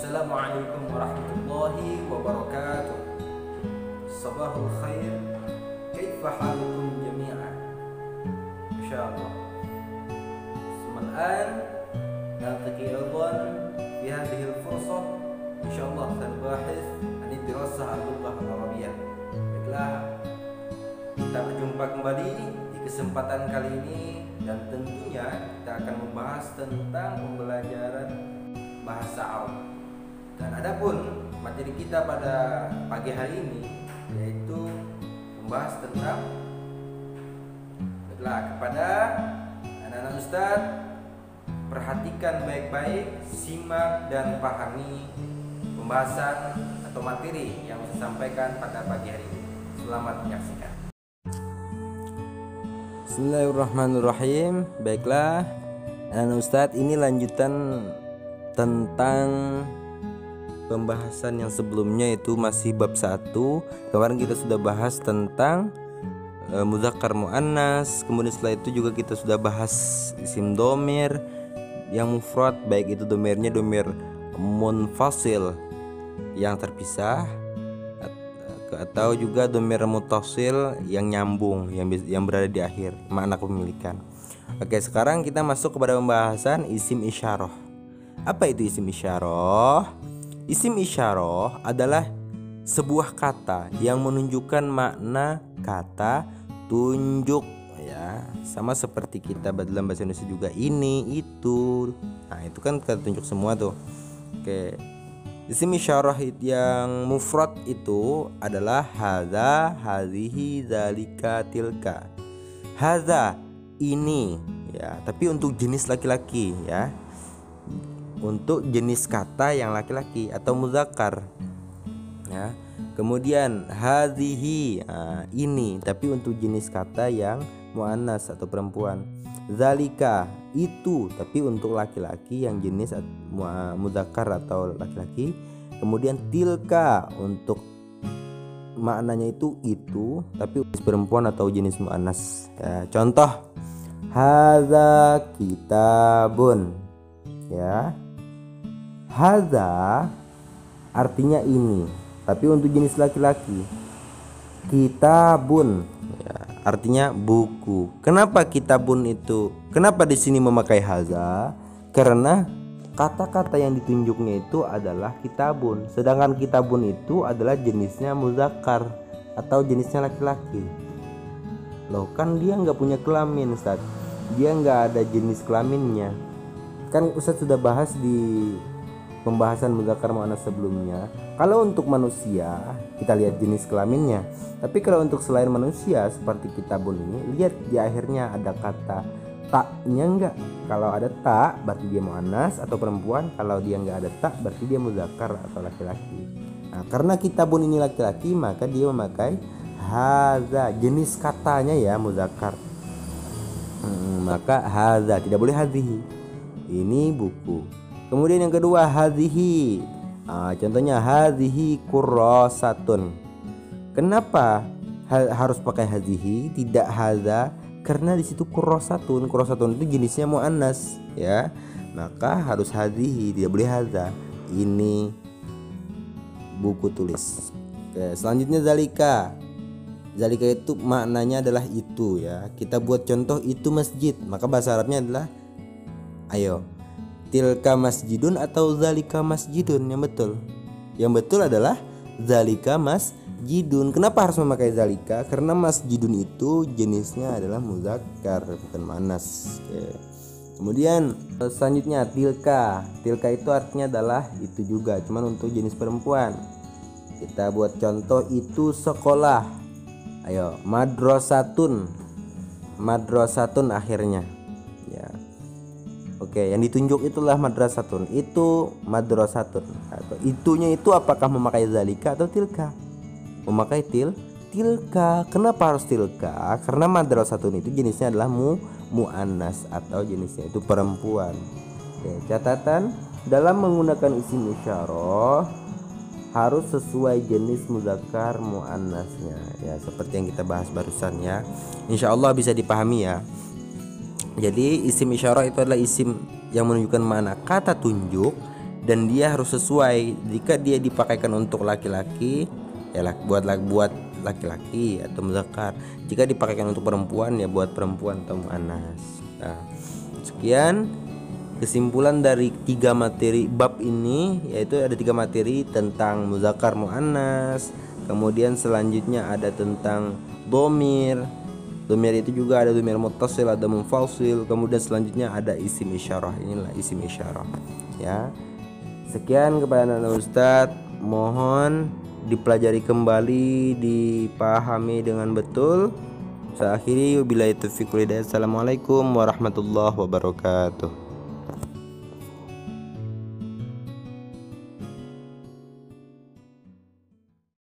Assalamualaikum warahmatullahi wabarakatuh. Sabahul khair. Kaifa halukum jami'an? Insyaallah. Semal'an naltaqi aidan fi hadhihi al-fursah. Insyaallah sanubahis an dirasah al-lughah al-arabiyyah. Baiklah, kita berjumpa kembali di kesempatan kali ini dan tentunya kita akan membahas tentang pembelajaran bahasa Arab. Dan adapun materi kita pada pagi hari ini yaitu membahas tentang kepada anak-anak Ustaz, perhatikan baik-baik, simak dan pahami pembahasan atau materi yang saya sampaikan pada pagi hari ini. Selamat menyaksikan. Bismillahirrahmanirrahim. Baiklah, anak-anak Ustaz, ini lanjutan tentang pembahasan yang sebelumnya, itu masih bab 1. Kemarin kita sudah bahas tentang muzakkar muannas. Kemudian setelah itu juga kita sudah bahas isim domir yang mufrad, baik itu domirnya domir munfasil yang terpisah atau juga domir muttasil yang nyambung, yang berada di akhir makna kepemilikan. Oke, sekarang kita masuk kepada pembahasan isim isyarah. Apa itu isim isyarah? Isim isyarah adalah sebuah kata yang menunjukkan makna kata tunjuk, ya, sama seperti kita dalam bahasa Indonesia juga ini, itu. Nah, itu kan kata tunjuk semua tuh. Oke. Isim isyarah yang mufrad itu adalah hadza, hadhihi, dzalika, tilka. Hadza ini, ya, tapi untuk jenis laki-laki, ya. Untuk jenis kata yang laki-laki atau muzakkar, ya. Kemudian hadhihi, ini, tapi untuk jenis kata yang muannas atau perempuan. Zalika, itu, tapi untuk laki-laki yang jenis muzakkar atau laki-laki. Kemudian tilka, untuk maknanya itu, tapi jenis perempuan atau jenis muannas, ya. Contoh, hadza kitabun, ya. Hadza artinya ini, tapi untuk jenis laki-laki. Kitabun, ya, artinya buku. Kenapa kitabun itu? Kenapa di sini memakai hadza? Karena kata-kata yang ditunjuknya itu adalah kitabun, sedangkan kitabun itu adalah jenisnya muzakkar atau jenisnya laki-laki. Loh, kan dia nggak punya kelamin, Ustaz. Dia nggak ada jenis kelaminnya. Kan Ustaz sudah bahas di pembahasan muzakkar muannas sebelumnya. Kalau untuk manusia kita lihat jenis kelaminnya, tapi kalau untuk selain manusia seperti kitabun ini, lihat di akhirnya ada kata taknya enggak. Kalau ada tak berarti dia muannas atau perempuan, kalau dia enggak ada tak berarti dia muzakkar atau laki-laki. Nah, karena kitabun ini laki-laki, maka dia memakai hadza, jenis katanya ya muzakkar. Maka hadza, tidak boleh hadhihi. Ini buku. Kemudian yang kedua hadhihi. Contohnya hadhihi kurrasatun. Kenapa harus pakai hadhihi tidak hadza? Karena di situ kurrasatun. Kurrasatun itu jenisnya muannas, ya. Maka harus hadhihi, tidak boleh hadza. Ini buku tulis. Oke, selanjutnya zalika. Zalika itu maknanya adalah itu, ya. Kita buat contoh, itu masjid. Maka bahasa Arabnya adalah, ayo, tilka masjidun atau zalika masjidun. Yang betul adalah zalika masjidun. Kenapa harus memakai zalika? Karena masjidun itu jenisnya adalah muzakkar, bukan muannas. Kemudian selanjutnya tilka. Tilka itu artinya adalah itu juga, cuman untuk jenis perempuan. Kita buat contoh, itu sekolah. Ayo, madrasatun. Madrasatun akhirnya, ya. Oke, yang ditunjuk itulah madrasatun. Itu madrasatun. Atau itunya itu apakah memakai zalika atau tilka? Memakai tilka. Kenapa harus tilka? Karena madrasatun itu jenisnya adalah muannas atau jenisnya itu perempuan. Oke, catatan dalam menggunakan isim isyarah harus sesuai jenis muzakkar muannasnya, ya, seperti yang kita bahas barusan, ya. Insyaallah bisa dipahami, ya. Jadi isim isyarah itu adalah isim yang menunjukkan makna kata tunjuk dan dia harus sesuai. Jika dia dipakaikan untuk laki-laki ya buat laki-laki atau muzakkar. Jika dipakaikan untuk perempuan ya buat perempuan atau muannas. Nah, sekian kesimpulan dari 3 materi bab ini, yaitu ada 3 materi tentang muzakkar muannas. Kemudian selanjutnya ada tentang dhamir. Dhamir itu juga ada dhamir muttasil, ada munfasil. Kemudian selanjutnya ada isim isyarah. Inilah isim isyarah ya. Sekian kepada anak Ustadz, mohon dipelajari kembali, dipahami dengan betul. Saya akhiri, wabillahi taufiq wal hidayah. Assalamualaikum warahmatullahi wabarakatuh.